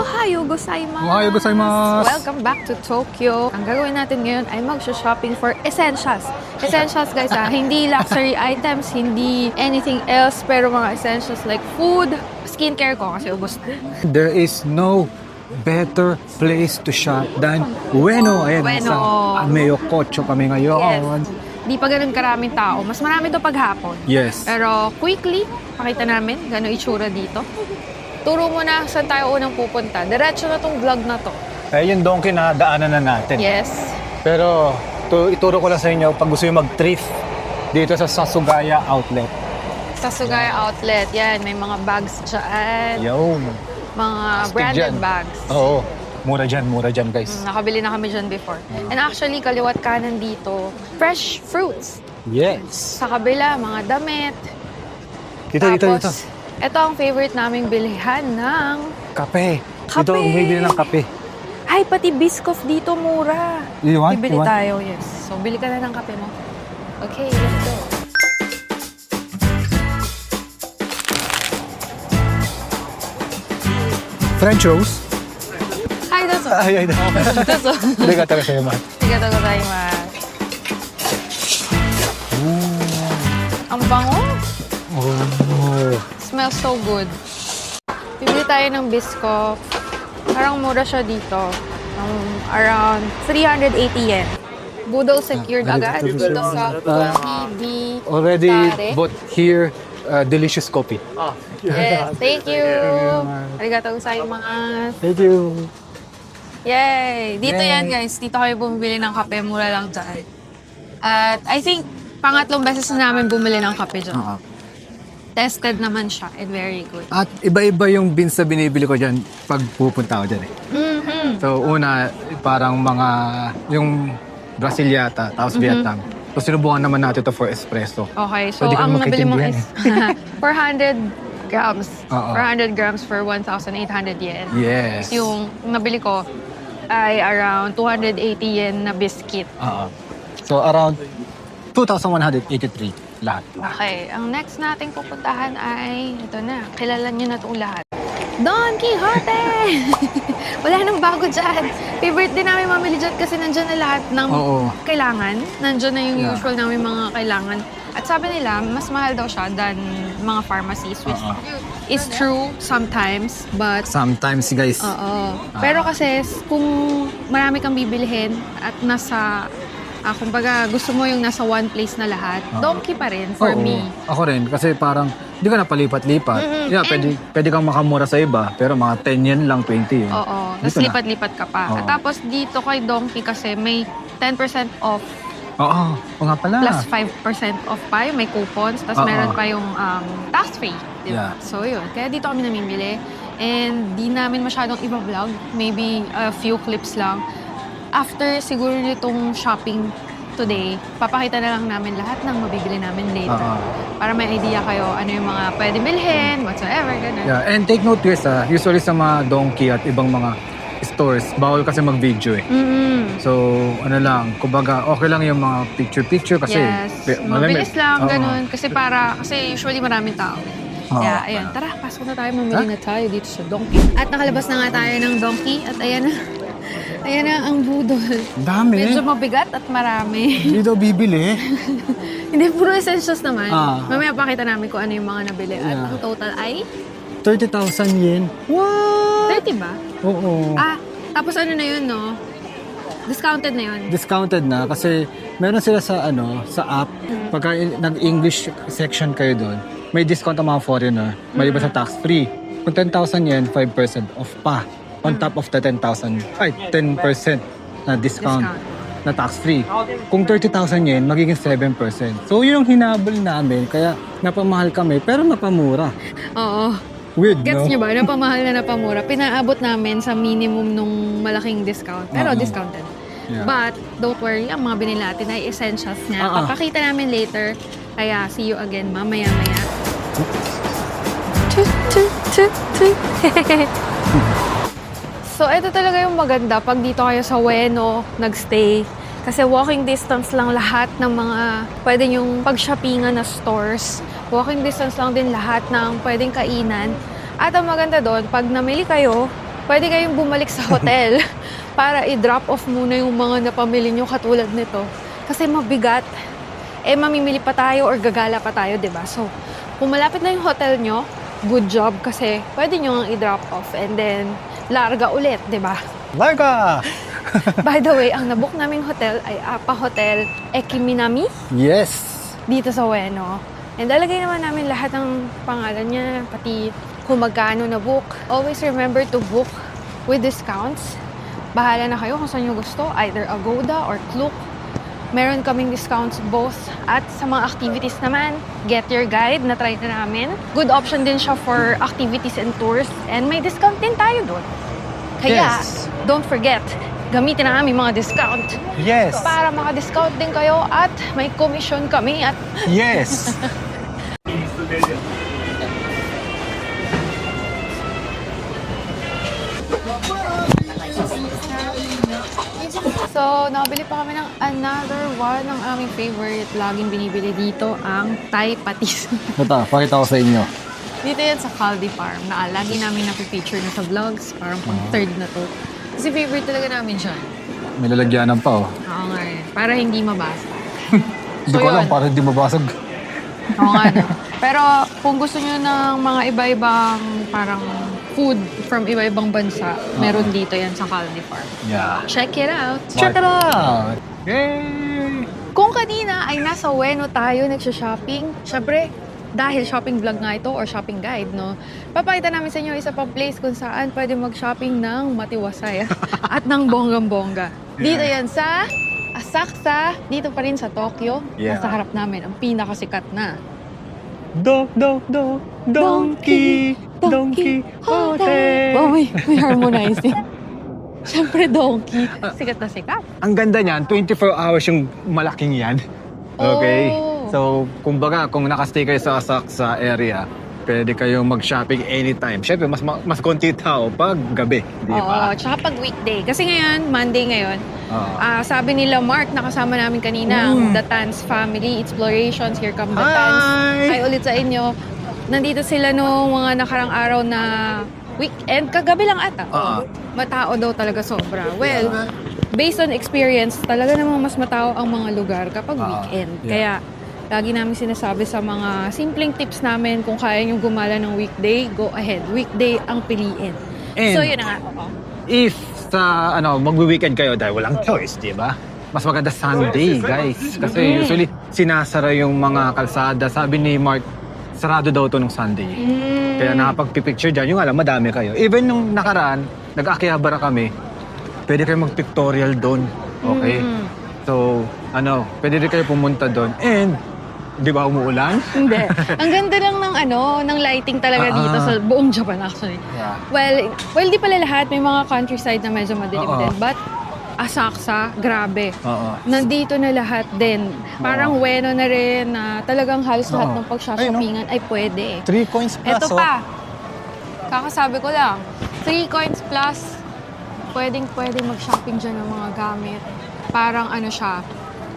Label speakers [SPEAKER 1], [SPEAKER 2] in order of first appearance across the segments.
[SPEAKER 1] Ohayo gozaimasu!
[SPEAKER 2] Ohayo gozaimasu!
[SPEAKER 1] Welcome back to Tokyo. Ang gagawin natin ngayon ay mag-shopping for essentials. Essentials guys hindi luxury items, hindi anything else, pero mga essentials like food, skincare ko kasi ubos na.
[SPEAKER 2] There is no better place to shop than Ueno. Ayan,
[SPEAKER 1] Ueno.
[SPEAKER 2] sa Ameyokocho kami ngayon.
[SPEAKER 1] Yes. Di pa ganun karaming tao. Mas marami to paghapon.
[SPEAKER 2] Yes.
[SPEAKER 1] Pero quickly, pakita namin gano'ng itsura dito. Turo mo na saan tayo unang pupunta. Diretso na tong vlog na to.
[SPEAKER 2] Eh, yung donkey na daanan na natin.
[SPEAKER 1] Yes.
[SPEAKER 2] Pero ituro ko lang sa inyo pag gusto nyo mag-thrift dito sa Sasugaya Outlet.
[SPEAKER 1] Sa Sugaya Outlet, yan. May mga bags dyan.
[SPEAKER 2] Yo.
[SPEAKER 1] Mga
[SPEAKER 2] Astig
[SPEAKER 1] branded
[SPEAKER 2] dyan.
[SPEAKER 1] bags.
[SPEAKER 2] Oo. Mura dyan guys.
[SPEAKER 1] Nakabili na kami dyan before. And actually, kaliwat kanan dito, fresh fruits.
[SPEAKER 2] Yes.
[SPEAKER 1] Sa kabila, mga damit.
[SPEAKER 2] Dito.
[SPEAKER 1] Ito ang favorite naming bilihan ng...
[SPEAKER 2] Kape.
[SPEAKER 1] Kape.
[SPEAKER 2] Dito, bumibili ng kape.
[SPEAKER 1] Ay, pati Biscoff dito mura.
[SPEAKER 2] You want?
[SPEAKER 1] Bibili
[SPEAKER 2] You want?
[SPEAKER 1] tayo, yes. So, bili ka na ng kape mo. Okay, let's go.
[SPEAKER 2] French rose?
[SPEAKER 1] Hi, dozo.
[SPEAKER 2] Ay.
[SPEAKER 1] Dozo.
[SPEAKER 2] Hindi ka talaga sa'yo, man.
[SPEAKER 1] Arigatou gozaimasu. Ang bango.
[SPEAKER 2] Oh.
[SPEAKER 1] Smells so good. Bibili tayo ng Biscoff. Parang mura siya dito. Around 380 yen. Budol secured agad dito sa PB
[SPEAKER 2] Already
[SPEAKER 1] Tare.
[SPEAKER 2] bought here delicious coffee.
[SPEAKER 1] Yes, thank you. Arigatou gozaimasu.
[SPEAKER 2] Thank you.
[SPEAKER 1] Yay! Dito
[SPEAKER 2] Yay.
[SPEAKER 1] yan guys. Dito kami bumibili ng kape. Mura lang dyan. At I think pangatlong beses na namin bumili ng kape dyan. Tested naman siya and very good.
[SPEAKER 2] At iba-iba yung beans na binibili ko dyan pag pupunta ako dyan eh.
[SPEAKER 1] Mm-hmm.
[SPEAKER 2] So una, parang mga yung Brasiliata, tapos Vietnam. So sinubukan naman natin to for espresso.
[SPEAKER 1] Okay, so
[SPEAKER 2] di ka
[SPEAKER 1] ang nabili mo is
[SPEAKER 2] magkaintindihan
[SPEAKER 1] 400 grams.
[SPEAKER 2] Oo.
[SPEAKER 1] 400 grams for 1,800 yen.
[SPEAKER 2] Yes.
[SPEAKER 1] Yung nabili ko ay around 280 yen na biscuit.
[SPEAKER 2] So around 2,183 lahat.
[SPEAKER 1] Okay, ang next nating pupuntahan ay, ito na, kilala nyo na itong lahat. Don Quixote! Wala nang bago dyan. Favorite din namin mamili dyan kasi nandyan na lahat ng kailangan. Nandyan na yung usual namin mga kailangan. At sabi nila, mas mahal daw siya than mga pharmacies, which is true sometimes, but...
[SPEAKER 2] Sometimes guys.
[SPEAKER 1] Pero kasi kung marami kang bibilihin at nasa... kumbaga, gusto mo yung nasa one place na lahat, donkey pa rin for me.
[SPEAKER 2] Ako rin, kasi parang hindi ka na palipat-lipat. Yeah, pwede kang makamura sa iba, pero mga 10 yen lang, 20 yen.
[SPEAKER 1] Oo,
[SPEAKER 2] Dito
[SPEAKER 1] tapos
[SPEAKER 2] na.
[SPEAKER 1] lipat-lipat ka pa. At tapos dito kay donkey kasi may 10% off
[SPEAKER 2] Oo nga pala.
[SPEAKER 1] plus 5% off pa yung may coupons. Tapos meron pa yung tax-free. Diba?
[SPEAKER 2] Yeah.
[SPEAKER 1] So yun, kaya dito kami namimili. And di namin masyadong iba-vlog. Maybe a few clips lang. After siguro nitong shopping today, papakita na lang namin lahat ng mabibili namin later. Para may idea kayo ano yung mga pwede bilhin, whatsoever, ganun.
[SPEAKER 2] Yeah, and take note guys usually sa mga donkey at ibang mga stores, bawal kasi mag-video eh. So, ano lang, kumbaga okay lang yung mga picture-picture kasi
[SPEAKER 1] mabilis lang, ganun. Kasi usually maraming tao. Kaya, ayun, tara, pasok na tayo, mamili na tayo dito sa donkey. At nakalabas na nga tayo ng donkey at ayan na. Ayan na ang budol.
[SPEAKER 2] Dami.
[SPEAKER 1] Medyo mabigat at marami.
[SPEAKER 2] Hindi daw bibili.
[SPEAKER 1] Hindi, puro essentials naman. Mamaya pakita namin kung ano yung mga nabili. At ang total ay?
[SPEAKER 2] 30,000 yen. What?
[SPEAKER 1] 30 ba?
[SPEAKER 2] Oo.
[SPEAKER 1] Tapos ano na yun, no? Discounted na yun.
[SPEAKER 2] Discounted na kasi meron sila sa sa app. Pagka nag-English section kayo doon, may discount ang mga foreigner. Maliban sa tax-free. Kung 10,000 yen, 5% off pa. On top of the 10% na discount na tax-free. Kung 30,000 yen, magiging 7%. So, yun yung hinabol namin. Kaya napamahal kami, pero napamura.
[SPEAKER 1] Oo.
[SPEAKER 2] Weird,
[SPEAKER 1] Gets
[SPEAKER 2] no?
[SPEAKER 1] nyo ba? Napamahal na napamura. Pinaabot namin sa minimum nung malaking discount. Pero discounted.
[SPEAKER 2] Yeah.
[SPEAKER 1] But, don't worry, ang mga binili natin ay essentials niya. Papakita namin later. Kaya, see you again mamaya-maya. So, ito talaga yung maganda pag dito kayo sa Ueno nagstay. Kasi walking distance lang lahat ng mga pwede yung pag-shoppingan na stores. Walking distance lang din lahat ng pwedeng kainan. At ang maganda doon, pag namili kayo, pwede kayong bumalik sa hotel para i-drop off muna yung mga napamili nyo katulad nito. Kasi mabigat. Mamimili pa tayo or gagala pa tayo, diba? So, kung malapit na yung hotel nyo, good job kasi pwede nyo nga i-drop off and then larga ulit, diba?
[SPEAKER 2] Larga!
[SPEAKER 1] By the way, ang nabook naming hotel ay Apa Hotel Ekiminami
[SPEAKER 2] Yes!
[SPEAKER 1] dito sa Ueno. And lalagay naman namin lahat ng pangalan niya, pati kung magkano na book. Always remember to book with discounts. Bahala na kayo kung saan nyo gusto, either Agoda or Klook. Meron kaming discounts both. At sa mga activities naman, Get Your Guide na try na namin. Good option din siya for activities and tours. And may discount din tayo doon. Kaya,
[SPEAKER 2] Yes.
[SPEAKER 1] don't forget, gamitin na aming mga discount.
[SPEAKER 2] Yes!
[SPEAKER 1] Para maka-discount din kayo at may commission kami at
[SPEAKER 2] Yes!
[SPEAKER 1] So, nakabili pa kami ng another one ng aming favorite. Laging binibili dito ang Thai patis.
[SPEAKER 2] Ito, pakita ko sa inyo.
[SPEAKER 1] Dito yan sa Caldi Farm na lagi namin napipicture na sa vlogs. Parang pang third na to. Kasi favorite talaga namin siya.
[SPEAKER 2] May lalagyanan pa, oh.
[SPEAKER 1] Oo nga eh. Para hindi mabasa.
[SPEAKER 2] Hindi ko alam,
[SPEAKER 1] yun.
[SPEAKER 2] para hindi mabasag.
[SPEAKER 1] Oo nga no. Pero kung gusto nyo ng mga iba-ibang parang food from iba-ibang bansa, meron dito yan sa Caldi Farm.
[SPEAKER 2] Yeah.
[SPEAKER 1] Check it out.
[SPEAKER 2] Check it out! Yay!
[SPEAKER 1] Kung kanina ay nasa Ueno tayo nagsha-shopping, syempre, dahil shopping vlog nga ito or shopping guide, no? Papakita namin sa inyo isa pang place kung saan pwede mag-shopping ng matiwasay at ng bonggang-bongga. Dito yan sa Asakusa, dito pa rin sa Tokyo.
[SPEAKER 2] Yeah.
[SPEAKER 1] Nasa harap namin, ang pinakasikat na
[SPEAKER 2] Donkey Hotel!
[SPEAKER 1] Oh, may harmonizing. Siyempre, donkey. Sikat na sikat.
[SPEAKER 2] Ang ganda niyan, 24 hours yung malaking yan. Okay?
[SPEAKER 1] Oh.
[SPEAKER 2] So, kumbaga, kung nakastay kayo sa Asakusa area, pwede kayong mag-shopping anytime. Siyempre, mas konti tao pag gabi, di ba?
[SPEAKER 1] Oo, tsaka pag weekday. Kasi ngayon, Monday ngayon,
[SPEAKER 2] Oo.
[SPEAKER 1] sabi nila, Mark, nakasama namin kanina, ang The Tans Family Explorations. Here come The Tans. Hi ulit sa inyo. Nandito sila nung mga nakarang araw na weekend. Kagabi lang ata.
[SPEAKER 2] Oo.
[SPEAKER 1] Matao daw talaga sobra. Well, based on experience, talaga namang mas matao ang mga lugar kapag weekend.
[SPEAKER 2] Yeah.
[SPEAKER 1] Kaya, lagi namin sinasabi sa mga simpleng tips namin kung kaya nyo gumala ng weekday, go ahead. Weekday ang piliin.
[SPEAKER 2] And
[SPEAKER 1] So, yun na nga. Oo.
[SPEAKER 2] if sa magwi-weekend kayo dahil walang choice, di ba? Mas maganda Sunday, guys. Kasi usually sinasara yung mga kalsada. Sabi ni Mark, sarado daw to nung Sunday. Kaya nakapag-picture dyan, yung alam, madami kayo. Even nung nakaraan, nag-Akihabara kami, pwede kayo mag-pictorial doon. Okay? So, pwede rin kayo pumunta doon. And, di ba umuulan?
[SPEAKER 1] Hindi. Ang ganda lang ng lighting talaga dito sa buong Japan actually.
[SPEAKER 2] Yeah.
[SPEAKER 1] Well, di pala lahat. May mga countryside na medyo madilim
[SPEAKER 2] Oo.
[SPEAKER 1] din. But, Asakusa, grabe.
[SPEAKER 2] Oo.
[SPEAKER 1] Nandito na lahat din. Parang Ueno na rin na talagang halos lahat
[SPEAKER 2] Oo.
[SPEAKER 1] ng pagsashoppingan ay pwede.
[SPEAKER 2] 3 coins plus,
[SPEAKER 1] Ito pa. Kakasabi ko lang. 3 coins plus. Pwede mag-shopping dyan ng mga gamit. Parang siya.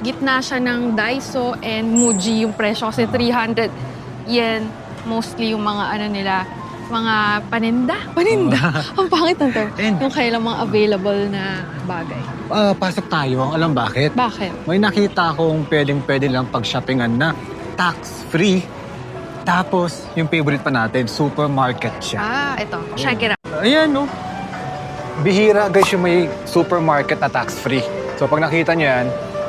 [SPEAKER 1] Gitna siya ng Daiso and Muji yung presyo. Kasi 300 yen. Mostly yung mga nila. Mga paninda. Ang pangit ng term.
[SPEAKER 2] And-
[SPEAKER 1] Yung kailang mga available na bagay.
[SPEAKER 2] Pasok tayo. Alam bakit?
[SPEAKER 1] Bakit?
[SPEAKER 2] May nakita akong pwedeng lang pag-shoppingan na tax-free. Tapos, yung favorite pa natin, supermarket siya.
[SPEAKER 1] Ito. Check it out.
[SPEAKER 2] Ayan, no? Bihira, guys, yung may supermarket na tax-free. So, pag nakita nyo yan,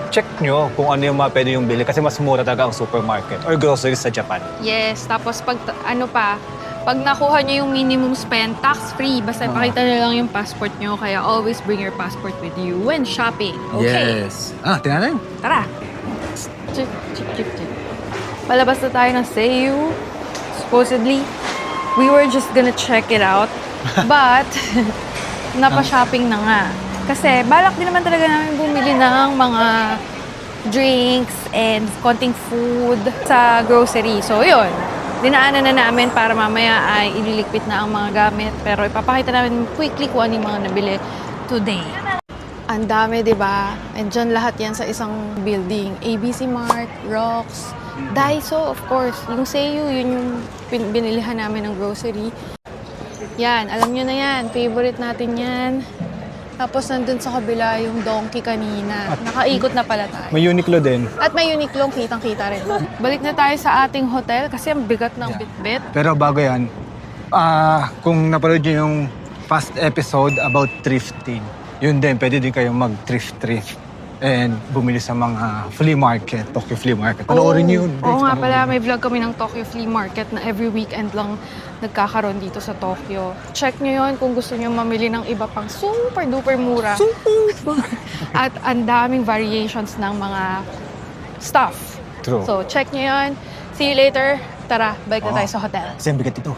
[SPEAKER 2] check nyo kung ano yung pwede yung bili kasi mas mura talaga ang supermarket or groceries sa Japan.
[SPEAKER 1] Yes. Tapos pag pag nakuha nyo yung minimum spend, tax-free. Basta pakita na lang yung passport nyo. Kaya always bring your passport with you when shopping. Okay?
[SPEAKER 2] Yes. Tingnan natin.
[SPEAKER 1] Tara. Chik. Palabas na tayo ng Seiyu. Supposedly, we were just gonna check it out. But, napa-shopping na nga. Kasi, balak din naman talaga namin bumili ng mga drinks and konting food sa grocery. So, yun. Dinaanan na namin para mamaya ay ililigpit na ang mga gamit. Pero ipapakita namin quickly kung ano yung mga nabili today. Ang dami, di ba? And dyan lahat yan sa isang building. ABC Mart, Rox, Daiso, of course. Yung Seiyu, yun yung binilihan namin ng grocery. Yan, alam nyo na yan. Favorite natin yan. Tapos nandun sa kabila yung donkey kanina. Nakaikot na pala tayo.
[SPEAKER 2] May Uniqlo din.
[SPEAKER 1] At may Uniqlo, kitang-kita rin. Balik na tayo sa ating hotel kasi ang bigat ng bitbit.
[SPEAKER 2] Pero bago yan, kung napanood nyo yung past episode about thrifting, yun din, pwede din kayong mag-thrift and bumili sa mga flea market, Tokyo Flea Market. Panoorin nyo yun.
[SPEAKER 1] Oo nga pala, may vlog kami ng Tokyo Flea Market na every weekend lang nagkakaroon dito sa Tokyo. Check nyo yun kung gusto nyo mamili ng iba pang super duper mura. At ang daming variations ng mga stuff.
[SPEAKER 2] True.
[SPEAKER 1] So, check nyo yun. See you later. Tara, balik na tayo sa hotel.
[SPEAKER 2] Kasi ang bigat ito.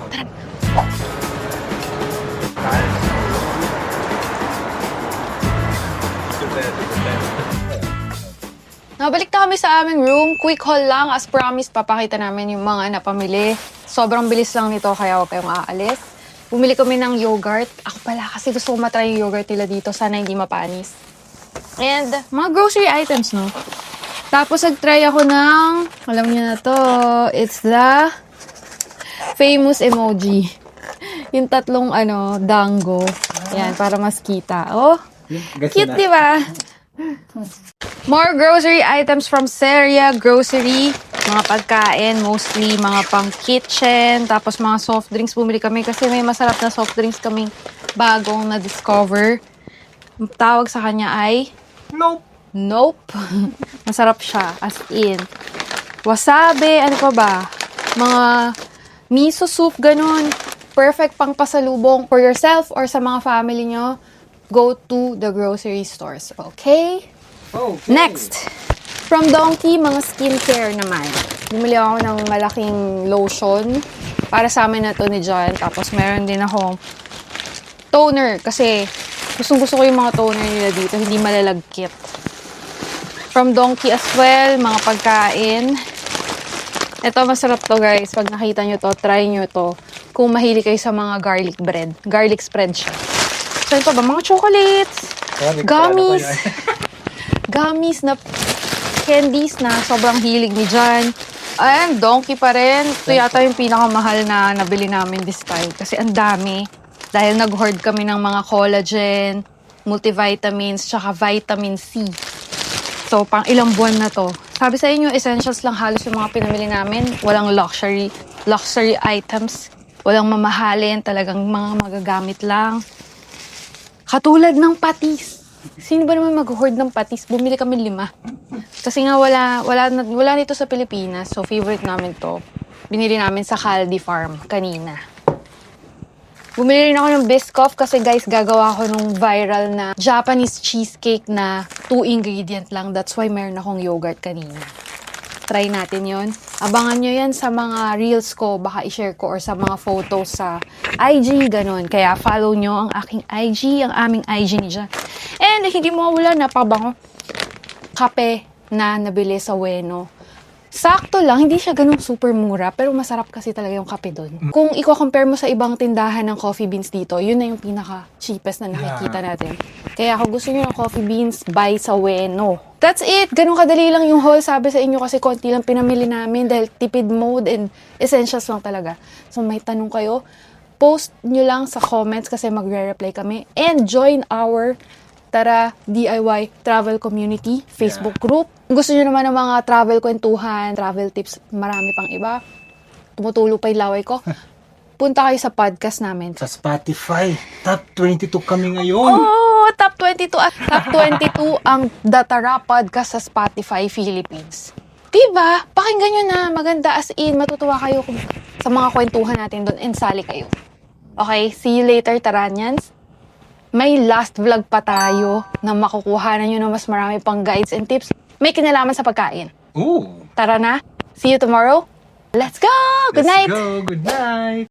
[SPEAKER 1] Nabalik na kami sa aming room. Quick haul lang. As promised, papakita namin yung mga napamili. Sobrang bilis lang nito, kaya huwag kayong aalis. Bumili kami ng yogurt. Ako pala, kasi gusto ko matry yung yogurt nila dito. Sana hindi mapanis. And mga grocery items, no? Tapos nag-try ako ng, alam niyo na to, it's the famous emoji. Yung tatlong, dango. Yan, para mas kita. Oh, cute, di ba? More grocery items from Seria Grocery. Mga pagkain, mostly mga pang kitchen. Tapos mga soft drinks bumili kami kasi may masarap na soft drinks kaming bagong na-discover. Tawag sa kanya ay... Nope. Masarap siya, as in. Wasabi, ano pa ba? Mga miso soup, ganun. Perfect pang pasalubong for yourself or sa mga family nyo. Go to the grocery stores, okay? Next, from Donkey, mga skincare naman. Bumili ako ng malaking lotion para sa amin na to ni John. Tapos meron din akong toner kasi gustong-gusto ko yung mga toner nila dito, hindi malalagkit. From Donkey as well, mga pagkain. Ito, masarap to guys. Pag nakita nyo to, try nyo to. Kung mahilig kayo sa mga garlic bread. Garlic spread siya. So, ito ba? Mga chocolates, gummies. Gummies na candies na sobrang hilig ni John. Ayan, Donkey pa rin. Ito yata yung pinakamahal na nabili namin this time. Kasi ang dami. Dahil nag-hoard kami ng mga collagen, multivitamins, tsaka vitamin C. So, pang ilang buwan na to. Sabi sa inyo, essentials lang halos yung mga pinamili namin. Walang luxury items. Walang mamahalin. Talagang mga magagamit lang. Katulad ng patis. Sino ba naman mag-hoard ng patis? Bumili kami 5. Kasi nga wala nito sa Pilipinas. So, favorite namin to. Binili namin sa Caldi Farm kanina. Bumili rin ako ng Biscoff kasi guys, gagawa ako nung viral na Japanese cheesecake na 2 ingredient lang. That's why meron akong yogurt kanina. Try natin yon. Abangan nyo yan sa mga reels ko. Baka i-share ko or sa mga photos sa IG, ganun. Kaya follow nyo ang aking IG, ang aming IG ni John. And hindi mo mawala, napabango. Kape na nabili sa Ueno. Sakto lang, hindi siya ganun super mura, pero masarap kasi talaga yung kape doon. Kung i-compare mo sa ibang tindahan ng coffee beans dito, yun na yung pinaka-cheapest na nakikita natin. Kaya kung gusto nyo ng coffee beans, buy sa Ueno. That's it! Ganun kadali lang yung haul. Sabi sa inyo kasi konti lang pinamili namin dahil tipid mode and essentials lang talaga. So may tanong kayo, post nyo lang sa comments kasi magre-reply kami. And join our Tara DIY Travel Community Facebook group. Kung gusto nyo naman ng mga travel kwentuhan, travel tips, marami pang iba. Tumutulo pa yung laway ko. Punta kayo sa podcast namin.
[SPEAKER 2] Sa Spotify, top 22 kami ngayon.
[SPEAKER 1] Oh, top 22. Top 22 ang The Tara Podcast sa Spotify Philippines. Diba? Pakinggan nyo na. Maganda as in. Matutuwa kayo sa mga kwentuhan natin doon and sali kayo. Okay, see you later, Taranyans. May last vlog pa tayo na makukuhanan nyo na mas marami pang guides and tips. May kinalaman sa pagkain.
[SPEAKER 2] Ooh.
[SPEAKER 1] Tara na. See you tomorrow. Let's go! Good night!
[SPEAKER 2] Let's go. Good night!